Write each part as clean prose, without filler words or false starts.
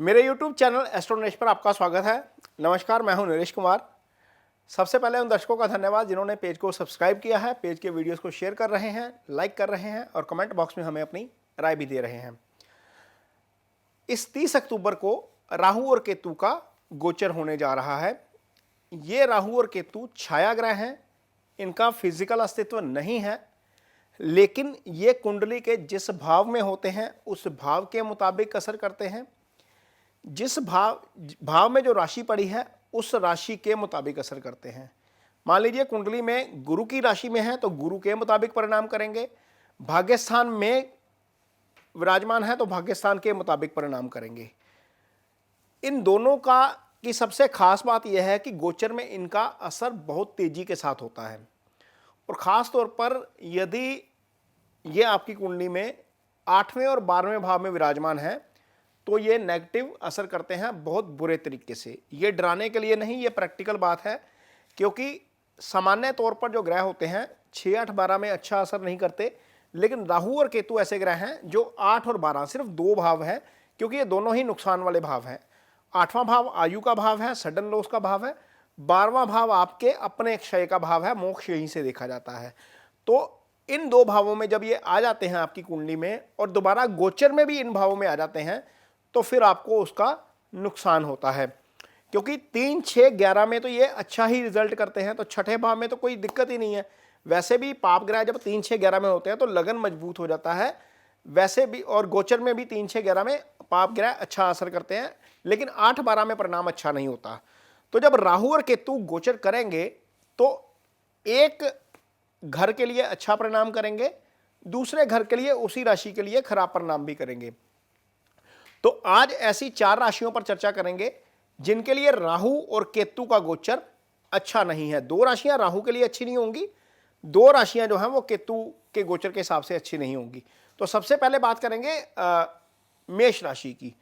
मेरे YouTube channel astro Naresh पर आपका स्वागत है। नमस्कार, मैं हूं नरेश कुमार। सबसे पहले उन दर्शकों का धन्यवाद जिन्होंने पेज को सब्सक्राइब किया है, पेज के वीडियोस को शेयर कर रहे हैं, लाइक कर रहे हैं और कमेंट बॉक्स में हमें अपनी राय भी दे रहे हैं। इस 30 अक्टूबर को राहु और केतु का गोचर होने जा रहा है। ये राहु और केतु छाया ग्रह हैं, इनका फिजिकल अस्तित्व नहीं है, लेकिन ये कुंडली के जिस भाव में होते हैं उस भाव के मुताबिक असर करते हैं। जिस भाव में जो राशि पड़ी है उस राशि के मुताबिक असर करते हैं। मान लीजिए कुंडली में गुरु की राशि में है तो गुरु के मुताबिक परिणाम करेंगे, भाग्य स्थान में विराजमान है तो भाग्य स्थान के मुताबिक परिणाम करेंगे। इन दोनों का की सबसे खास बात यह है कि गोचर में इनका असर बहुत तेजी के साथ होता है और ख़ास तौर पर यदि ये आपकी कुंडली में 8वें और 12वें भाव में विराजमान है तो ये नेगेटिव असर करते हैं बहुत बुरे तरीके से। ये डराने के लिए नहीं, ये प्रैक्टिकल बात है, क्योंकि सामान्य तौर पर जो ग्रह होते हैं 6, 8, 12 में अच्छा असर नहीं करते, लेकिन राहु और केतु ऐसे ग्रह हैं जो 8 और 12 सिर्फ 2 भाव है, क्योंकि ये दोनों ही नुकसान वाले भाव हैं। 8वां भाव आयु का भाव है, सडन लॉस का भाव है। 12वां भाव आपके अपने क्षय का भाव है, मोक्ष यहीं से देखा जाता है। तो इन 2 भावों में जब ये आ जाते हैं आपकी कुंडली में और दोबारा गोचर में भी इन भावों में आ जाते हैं तो फिर आपको उसका नुकसान होता है, क्योंकि 3, 6, 11 में तो ये अच्छा ही रिजल्ट करते हैं, तो छठे भाव में तो कोई दिक्कत ही नहीं है। वैसे भी पाप ग्रह जब 3, 6, 11 में होते हैं तो लगन मजबूत हो जाता है, वैसे भी, और गोचर में भी 3, 6, 11 में पाप ग्रह अच्छा असर करते हैं, लेकिन 8, 12 में परिणाम अच्छा नहीं होता। तो जब राहु और केतु गोचर करेंगे तो एक घर के लिए अच्छा परिणाम करेंगे, दूसरे घर के लिए, उसी राशि के लिए खराब परिणाम भी करेंगे। तो आज ऐसी 4 राशियों पर चर्चा करेंगे जिनके लिए राहु और केतु का गोचर अच्छा नहीं है। 2 राशियां राहु के लिए अच्छी नहीं होंगी, 2 राशियां जो हैं वो केतु के गोचर के हिसाब से अच्छी नहीं होंगी। तो सबसे पहले बात करेंगे मेष राशि की।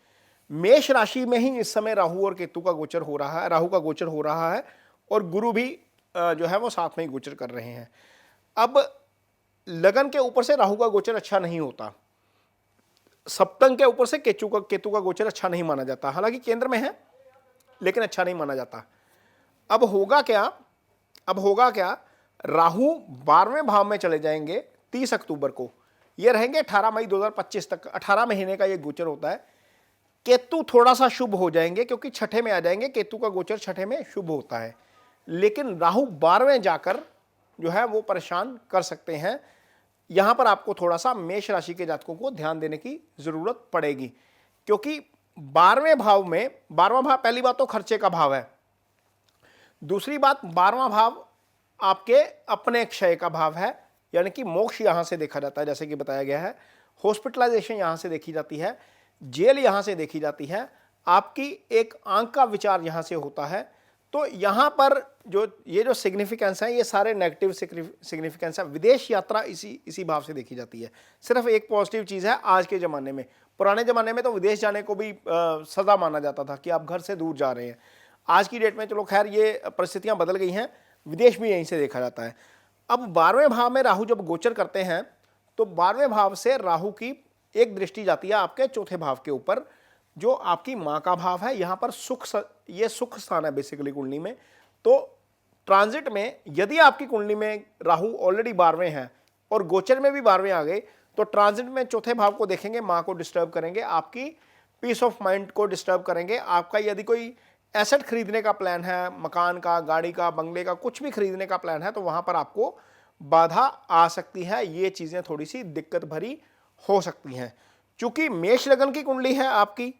मेष राशि में ही इस समय राहु और केतु का गोचर हो रहा है, राहु का गोचर हो रहा है और गुरु भी जो है वो साथ में ही गोचर कर रहे हैं। अब लगन के ऊपर से राहु का गोचर अच्छा नहीं होता, सप्तम के ऊपर से केतु का गोचर अच्छा नहीं माना जाता, हालांकि केंद्र में है लेकिन अच्छा नहीं माना जाता। अब होगा क्या, राहु 12वें भाव में चले जाएंगे 30 अक्टूबर को, ये रहेंगे 18 मई 2025 तक, 18 महीने का ये गोचर होता है। केतु थोड़ा सा शुभ हो जाएंगे क्योंकि छठे में आ जाएंगे, केतु का गोचर छठे में शुभ होता है, लेकिन राहु 12वें जाकर जो है वो परेशान कर सकते हैं। यहां पर आपको थोड़ा सा मेष राशि के जातकों को ध्यान देने की जरूरत पड़ेगी, क्योंकि 12वें भाव में, 12वां भाव पहली बात तो खर्चे का भाव है, दूसरी बात 12वां भाव आपके अपने क्षय का भाव है, यानी कि मोक्ष यहां से देखा जाता है, जैसे कि बताया गया है। हॉस्पिटलाइजेशन यहां से देखी जाती है, जेल यहां से देखी जाती है, आपकी एक आंख का विचार यहां से होता है। तो यहां पर ये जो सिग्निफिकेंस है, ये सारे नेगेटिव सिग्निफिकेंस है। विदेश यात्रा इसी भाव से देखी जाती है। सिर्फ एक पॉजिटिव चीज़ है आज के ज़माने में, पुराने ज़माने में तो विदेश जाने को भी सज़ा माना जाता था कि आप घर से दूर जा रहे हैं। आज की डेट में चलो खैर ये परिस्थितियां बदल गई हैं, विदेश भी यहीं से देखा जाता है। अब 12वें भाव में राहु जब गोचर करते हैं तो 12वें भाव से राहु की एक दृष्टि जाती है आपके चौथे भाव के ऊपर, जो आपकी माँ का भाव है। यहाँ पर ये सुख स्थान है बेसिकली कुंडली में। तो ट्रांजिट में यदि आपकी कुंडली में राहु ऑलरेडी 12वें हैं और गोचर में भी 12वें आ गए तो ट्रांजिट में चौथे भाव को देखेंगे, माँ को डिस्टर्ब करेंगे, आपकी पीस ऑफ माइंड को डिस्टर्ब करेंगे। आपका यदि कोई एसेट खरीदने का प्लान है, मकान का, गाड़ी का, बंगले का, कुछ भी खरीदने का प्लान है, तो वहाँ पर आपको बाधा आ सकती है। ये चीज़ें थोड़ी सी दिक्कत भरी हो सकती हैं। चूंकि मेष लगन की कुंडली है आपकी,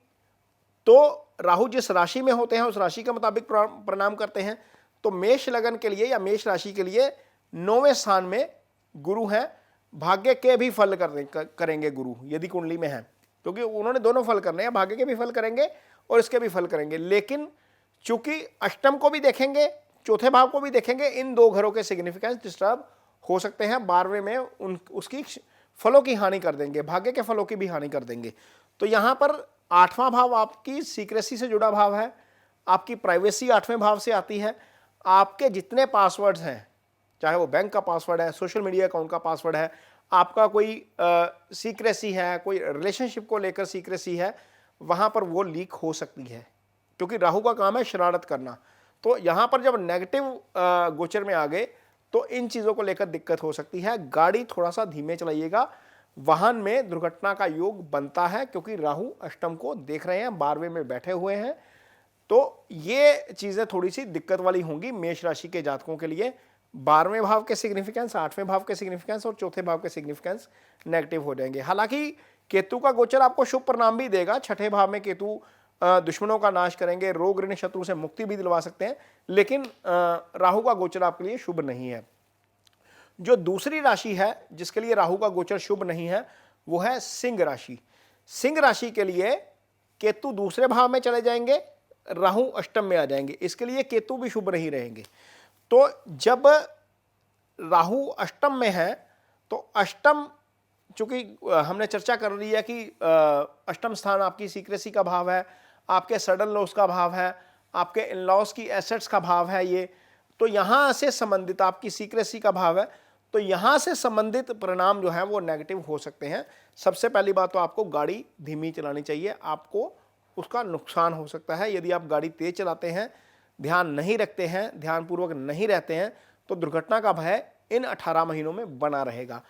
तो राहु जिस राशि में होते हैं उस राशि के मुताबिक परिणाम करते हैं। तो मेष लगन के लिए या मेष राशि के लिए 9वें स्थान में गुरु हैं, भाग्य के भी फल करेंगे गुरु यदि कुंडली में है, क्योंकि उन्होंने दोनों फल करने हैं, भाग्य के भी फल करेंगे और इसके भी फल करेंगे। लेकिन चूंकि अष्टम को भी देखेंगे, चौथे भाव को भी देखेंगे, इन 2 घरों के सिग्निफिकेंस डिस्टर्ब हो सकते हैं। 12वें में उसकी फलों की हानि कर देंगे, भाग्य के फलों की भी हानि कर देंगे। तो यहाँ पर 8वां भाव आपकी सीक्रेसी से जुड़ा भाव है, आपकी प्राइवेसी 8वें भाव से आती है। आपके जितने पासवर्ड्स हैं, चाहे वो बैंक का पासवर्ड है, सोशल मीडिया अकाउंट का पासवर्ड है, आपका कोई सीक्रेसी है, कोई रिलेशनशिप को लेकर सीक्रेसी है, वहाँ पर वो लीक हो सकती है, क्योंकि राहु का काम है शरारत करना। तो यहाँ पर जब नेगेटिव गोचर में आ गए तो इन चीज़ों को लेकर दिक्कत हो सकती है। गाड़ी थोड़ा सा धीमे चलाइएगा, वाहन में दुर्घटना का योग बनता है, क्योंकि राहु अष्टम को देख रहे हैं, 12वें में बैठे हुए हैं। तो ये चीज़ें थोड़ी सी दिक्कत वाली होंगी मेष राशि के जातकों के लिए। 12वें भाव के सिग्निफिकेंस, 8वें भाव के सिग्निफिकेंस और चौथे भाव के सिग्निफिकेंस नेगेटिव हो जाएंगे। हालांकि केतु का गोचर आपको शुभ परिणाम भी देगा। छठे भाव में केतु दुश्मनों का नाश करेंगे, रोग ऋण शत्रु से मुक्ति भी दिलवा सकते हैं, लेकिन राहु का गोचर आपके लिए शुभ नहीं है। जो दूसरी राशि है जिसके लिए राहु का गोचर शुभ नहीं है वो है सिंह राशि। सिंह राशि के लिए केतु दूसरे भाव में चले जाएंगे, राहु अष्टम में आ जाएंगे, इसके लिए केतु भी शुभ नहीं रहेंगे। तो जब राहु अष्टम में है तो अष्टम, चूंकि हमने चर्चा कर ली है कि अष्टम स्थान आपकी सीक्रेसी का भाव है, आपके सडन लॉस का भाव है, आपके इन लॉस की एसेट्स का भाव है ये, तो यहाँ से संबंधित आपकी सीक्रेसी का भाव है, तो यहाँ से संबंधित परिणाम जो है वो नेगेटिव हो सकते हैं। सबसे पहली बात तो आपको गाड़ी धीमी चलानी चाहिए, आपको उसका नुकसान हो सकता है। यदि आप गाड़ी तेज चलाते हैं, ध्यान नहीं रखते हैं, ध्यानपूर्वक नहीं रहते हैं, तो दुर्घटना का भय इन 18 महीनों में बना रहेगा।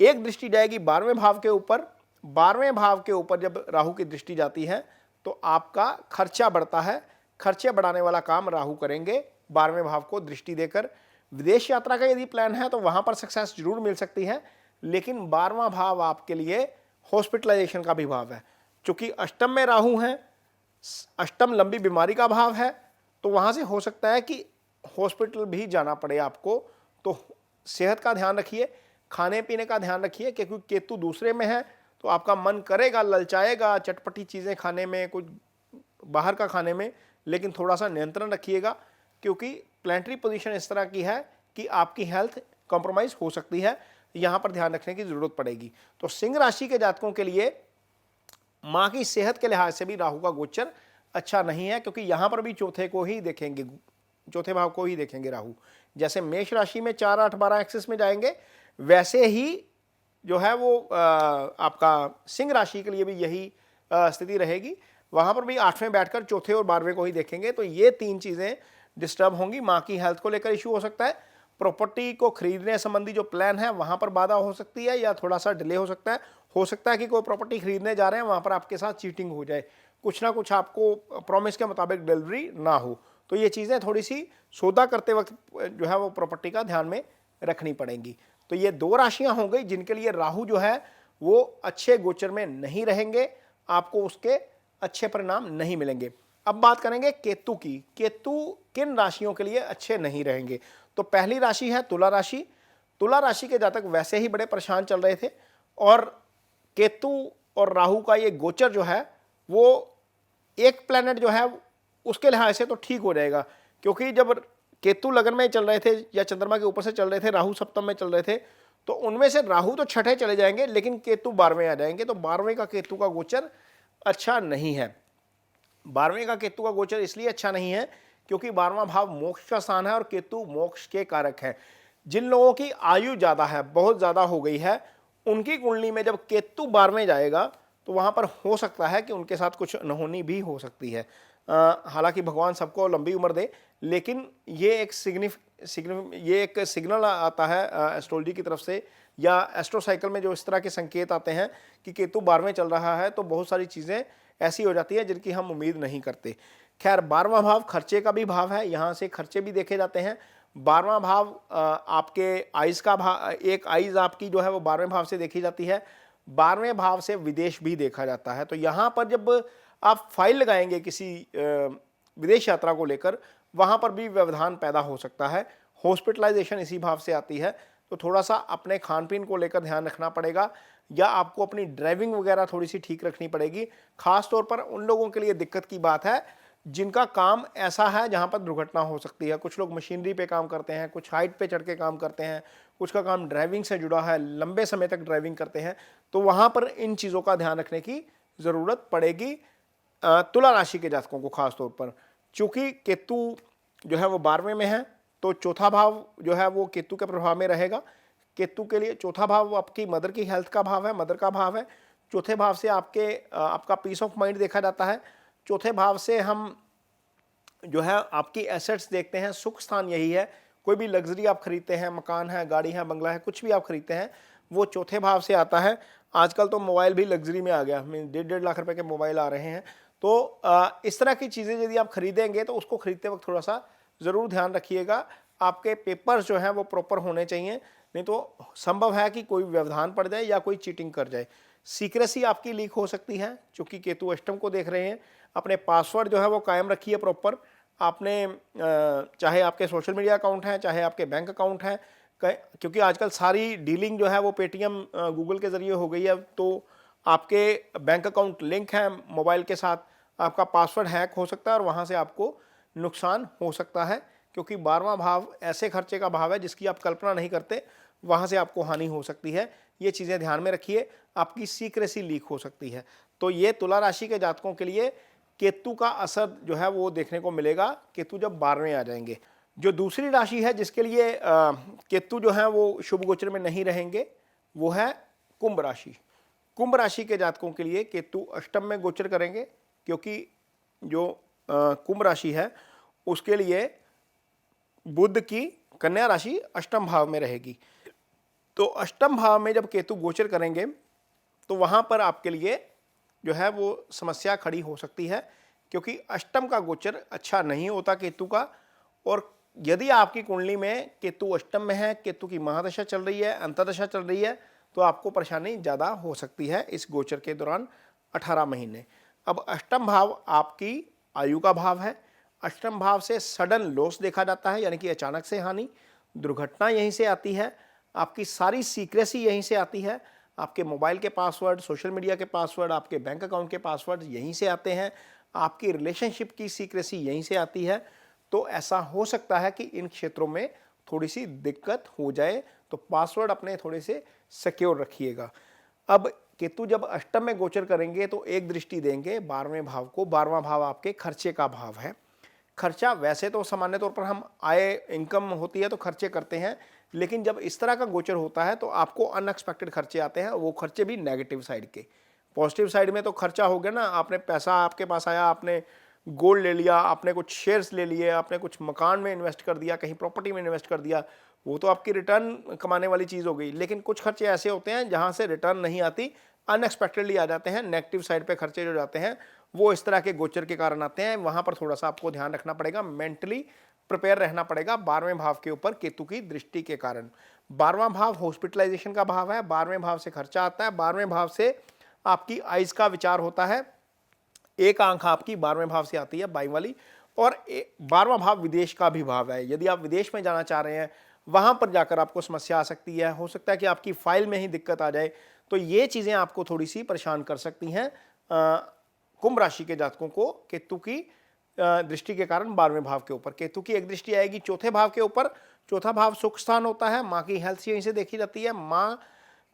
एक दृष्टि जाएगी 12वें भाव के ऊपर। 12वें भाव के ऊपर जब राहु की दृष्टि जाती है तो आपका खर्चा बढ़ता है। खर्चे बढ़ाने वाला काम राहु करेंगे 12वें भाव को दृष्टि देकर। विदेश यात्रा का यदि प्लान है तो वहां पर सक्सेस जरूर मिल सकती है, लेकिन 12वां भाव आपके लिए हॉस्पिटलाइजेशन का भी भाव है। चूंकि अष्टम में राहु है, अष्टम लंबी बीमारी का भाव है, तो वहां से हो सकता है कि हॉस्पिटल भी जाना पड़े आपको। तो सेहत का ध्यान रखिए, खाने पीने का ध्यान रखिए, क्योंकि केतु दूसरे में है तो आपका मन करेगा, ललचाएगा चटपटी चीज़ें खाने में, कुछ बाहर का खाने में, लेकिन थोड़ा सा नियंत्रण रखिएगा, क्योंकि प्लैनेटरी पोजीशन इस तरह की है कि आपकी हेल्थ कॉम्प्रोमाइज़ हो सकती है, यहाँ पर ध्यान रखने की ज़रूरत पड़ेगी। तो सिंह राशि के जातकों के लिए माँ की सेहत के लिहाज से भी राहु का गोचर अच्छा नहीं है, क्योंकि यहाँ पर भी चौथे को ही देखेंगे, चौथे भाव को ही देखेंगे राहु। जैसे मेष राशि में 4, 8, 12 एक्सिस में जाएंगे, वैसे ही जो है वो आपका सिंह राशि के लिए भी यही स्थिति रहेगी। वहाँ पर भी 8वें बैठकर चौथे और 12वें को ही देखेंगे। तो ये तीन चीज़ें डिस्टर्ब होंगी। माँ की हेल्थ को लेकर इशू हो सकता है, प्रॉपर्टी को खरीदने संबंधी जो प्लान है वहाँ पर बाधा हो सकती है या थोड़ा सा डिले हो सकता है। हो सकता है कि कोई प्रॉपर्टी खरीदने जा रहे हैं, वहाँ पर आपके साथ चीटिंग हो जाए, कुछ ना कुछ आपको प्रॉमिस के मुताबिक डिलीवरी ना हो। तो ये चीज़ें थोड़ी सी सौदा करते वक्त जो है वो प्रॉपर्टी का ध्यान में रखनी पड़ेंगी। तो ये दो राशियां हो गई जिनके लिए राहु जो है वो अच्छे गोचर में नहीं रहेंगे, आपको उसके अच्छे परिणाम नहीं मिलेंगे। अब बात करेंगे केतु की। केतु किन राशियों के लिए अच्छे नहीं रहेंगे? तो पहली राशि है तुला राशि। तुला राशि के जातक वैसे ही बड़े परेशान चल रहे थे, और केतु और राहु का ये गोचर जो है वो एक प्लैनेट जो है उसके लिहाज से तो ठीक हो जाएगा, क्योंकि जब केतु लगन में चल रहे थे या चंद्रमा के ऊपर से चल रहे थे, राहु सप्तम में चल रहे थे, तो उनमें से राहु तो छठे चले जाएंगे, लेकिन केतु 12वें आ जाएंगे। तो 12वें का केतु का गोचर अच्छा नहीं है। 12वें का केतु का गोचर इसलिए अच्छा नहीं है क्योंकि 12वां भाव मोक्ष का स्थान है और केतु मोक्ष के कारक है। जिन लोगों की आयु ज़्यादा है, बहुत ज़्यादा हो गई है, उनकी कुंडली में जब केतु 12वें जाएगा तो वहाँ पर हो सकता है कि उनके साथ कुछ अनहोनी भी हो सकती है। हालांकि भगवान सबको लंबी उम्र दे, लेकिन ये एक सिग्नल आता है एस्ट्रोलॉजी की तरफ से या एस्ट्रो साइकिल में जो इस तरह के संकेत आते हैं कि केतु 12वें चल रहा है, तो बहुत सारी चीज़ें ऐसी हो जाती है जिनकी हम उम्मीद नहीं करते। खैर, 12वां भाव खर्चे का भी भाव है, यहाँ से खर्चे भी देखे जाते हैं। 12वां भाव आपके आइज़ का भाव, एक आइज़ आपकी जो है वो 12वें भाव से देखी जाती है। 12वें भाव से विदेश भी देखा जाता है। तो यहाँ पर जब आप फाइल लगाएंगे किसी विदेश यात्रा को लेकर, वहाँ पर भी व्यवधान पैदा हो सकता है। हॉस्पिटलाइजेशन इसी भाव से आती है, तो थोड़ा सा अपने खान पीन को लेकर ध्यान रखना पड़ेगा, या आपको अपनी ड्राइविंग वगैरह थोड़ी सी ठीक रखनी पड़ेगी। खास तौर पर उन लोगों के लिए दिक्कत की बात है जिनका काम ऐसा है जहाँ पर दुर्घटना हो सकती है। कुछ लोग मशीनरी पे काम करते हैं, कुछ हाइट पे चढ़ के काम करते हैं, कुछ का काम ड्राइविंग से जुड़ा है, लंबे समय तक ड्राइविंग करते हैं, तो वहाँ पर इन चीज़ों का ध्यान रखने की ज़रूरत पड़ेगी तुला राशि के जातकों को खास तौर पर। चूँकि केतु जो है वो 12वें में है, तो चौथा भाव जो है वो केतु के प्रभाव में रहेगा। केतु के लिए चौथा भाव आपकी मदर की हेल्थ का भाव है, मदर का भाव है, चौथे भाव से आपका पीस ऑफ माइंड देखा जाता है। चौथे भाव से हम जो है आपकी एसेट्स देखते हैं, सुख स्थान यही है। कोई भी लग्जरी आप खरीदते हैं, मकान है, गाड़ी है, बंगला है, कुछ भी आप खरीदते हैं वो चौथे भाव से आता है। आजकल तो मोबाइल भी लग्जरी में आ गया, 1.5 लाख रुपए के मोबाइल आ रहे हैं। तो इस तरह की चीज़ें यदि आप खरीदेंगे तो उसको खरीदते वक्त थोड़ा सा ज़रूर ध्यान रखिएगा, आपके पेपर्स जो हैं वो प्रॉपर होने चाहिए, नहीं तो संभव है कि कोई व्यवधान पड़ जाए या कोई चीटिंग कर जाए। सीक्रेसी आपकी लीक हो सकती है, चूँकि केतु अष्टम को देख रहे हैं। अपने पासवर्ड जो है वो कायम रखिए प्रॉपर। आपने चाहे आपके सोशल मीडिया अकाउंट हैं, चाहे आपके बैंक अकाउंट हैं, क्योंकि आजकल सारी डीलिंग जो है वो पेटीएम गूगल के ज़रिए हो गई है, तो आपके बैंक अकाउंट लिंक है मोबाइल के साथ, आपका पासवर्ड हैक हो सकता है और वहाँ से आपको नुकसान हो सकता है, क्योंकि 12वां भाव ऐसे खर्चे का भाव है जिसकी आप कल्पना नहीं करते, वहाँ से आपको हानि हो सकती है। ये चीज़ें ध्यान में रखिए, आपकी सीक्रेसी लीक हो सकती है। तो ये तुला राशि के जातकों के लिए केतु का असर जो है वो देखने को मिलेगा, केतु जब 12वें आ जाएंगे। जो दूसरी राशि है जिसके लिए केतु जो है वो शुभ गोचर में नहीं रहेंगे, वो है कुंभ राशि। कुंभ राशि के जातकों के लिए केतु अष्टम में गोचर करेंगे, क्योंकि जो कुंभ राशि है उसके लिए बुध की कन्या राशि अष्टम भाव में रहेगी। तो अष्टम भाव में जब केतु गोचर करेंगे तो वहाँ पर आपके लिए जो है वो समस्या खड़ी हो सकती है, क्योंकि अष्टम का गोचर अच्छा नहीं होता केतु का। और यदि आपकी कुंडली में केतु अष्टम में है, केतु की महादशा चल रही है, अंतर्दशा चल रही है, तो आपको परेशानी ज़्यादा हो सकती है इस गोचर के दौरान 18 महीने। अब अष्टम भाव आपकी आयु का भाव है। अष्टम भाव से सडन लॉस देखा जाता है, यानी कि अचानक से हानि, दुर्घटना यहीं से आती है, आपकी सारी सीक्रेसी यहीं से आती है। आपके मोबाइल के पासवर्ड, सोशल मीडिया के पासवर्ड, आपके बैंक अकाउंट के पासवर्ड यहीं से आते हैं, आपकी रिलेशनशिप की सीक्रेसी यहीं से आती है। तो ऐसा हो सकता है कि इन क्षेत्रों में थोड़ी सी दिक्कत हो जाए, तो पासवर्ड अपने थोड़े से सिक्योर रखिएगा। अब केतु जब अष्टम में गोचर करेंगे तो एक दृष्टि देंगे 12वें भाव को। 12वां भाव आपके खर्चे का भाव है। खर्चा वैसे तो सामान्य तौर पर हम आय इनकम होती है तो खर्चे करते हैं, लेकिन जब इस तरह का गोचर होता है तो आपको अनएक्सपेक्टेड खर्चे आते हैं, वो खर्चे भी नेगेटिव साइड के। पॉजिटिव साइड में तो खर्चा हो गया ना, आपने पैसा आपके पास आया, आपने गोल्ड ले लिया, आपने कुछ शेयर्स ले लिए, आपने कुछ मकान में इन्वेस्ट कर दिया, कहीं प्रॉपर्टी में इन्वेस्ट कर दिया, वो तो आपकी रिटर्न कमाने वाली चीज़ हो गई। लेकिन कुछ खर्चे ऐसे होते हैं जहाँ से रिटर्न नहीं आती, अनएक्सपेक्टेडली आ जाते हैं। नेगेटिव साइड पे खर्चे जो जाते हैं वो इस तरह के गोचर के कारण आते हैं। वहाँ पर थोड़ा सा आपको ध्यान रखना पड़ेगा, मेंटली प्रिपेयर रहना पड़ेगा 12वें भाव के ऊपर केतु की दृष्टि के कारण। 12वां भाव हॉस्पिटलाइजेशन का भाव है, 12वें भाव से खर्चा आता है, 12वें भाव से आपकी आइज का विचार होता है। एक आंख आपकी 12वें भाव से आती है, बाईं वाली। और 12वां भाव विदेश का भी भाव है। यदि आप विदेश में जाना चाह रहे हैं, वहाँ पर जाकर आपको समस्या आ सकती है, हो सकता है कि आपकी फाइल में ही दिक्कत आ जाए। तो ये चीज़ें आपको थोड़ी सी परेशान कर सकती हैं कुंभ राशि के जातकों को केतु की दृष्टि के कारण 12वें भाव के ऊपर। केतु की एक दृष्टि आएगी चौथे भाव के ऊपर। चौथा भाव सुख स्थान होता है, माँ की हेल्थ यहीं से देखी जाती है, माँ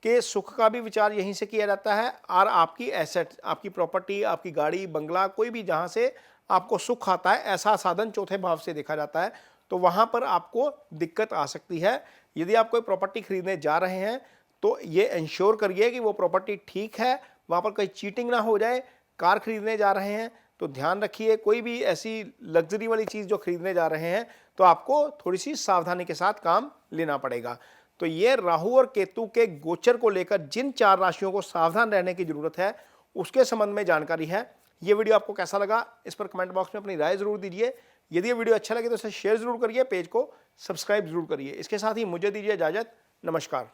के सुख का भी विचार यहीं से किया जाता है। और आपकी एसेट, आपकी प्रॉपर्टी, आपकी गाड़ी, बंगला, कोई भी जहाँ से आपको सुख आता है, ऐसा साधन चौथे भाव से देखा जाता है। तो वहाँ पर आपको दिक्कत आ सकती है। यदि आप कोई प्रॉपर्टी खरीदने जा रहे हैं तो ये इंश्योर करिए कि वो प्रॉपर्टी ठीक है, वहाँ पर कोई चीटिंग ना हो जाए। कार खरीदने जा रहे हैं तो ध्यान रखिए, कोई भी ऐसी लग्जरी वाली चीज़ जो खरीदने जा रहे हैं तो आपको थोड़ी सी सावधानी के साथ काम लेना पड़ेगा। तो ये राहु और केतु के गोचर को लेकर जिन 4 राशियों को सावधान रहने की जरूरत है उसके संबंध में जानकारी है। ये वीडियो आपको कैसा लगा इस पर कमेंट बॉक्स में अपनी राय जरूर दीजिए। यदि ये वीडियो अच्छा लगे तो इसे शेयर जरूर करिए, पेज को सब्सक्राइब जरूर करिए। इसके साथ ही मुझे दीजिए इजाजत। नमस्कार।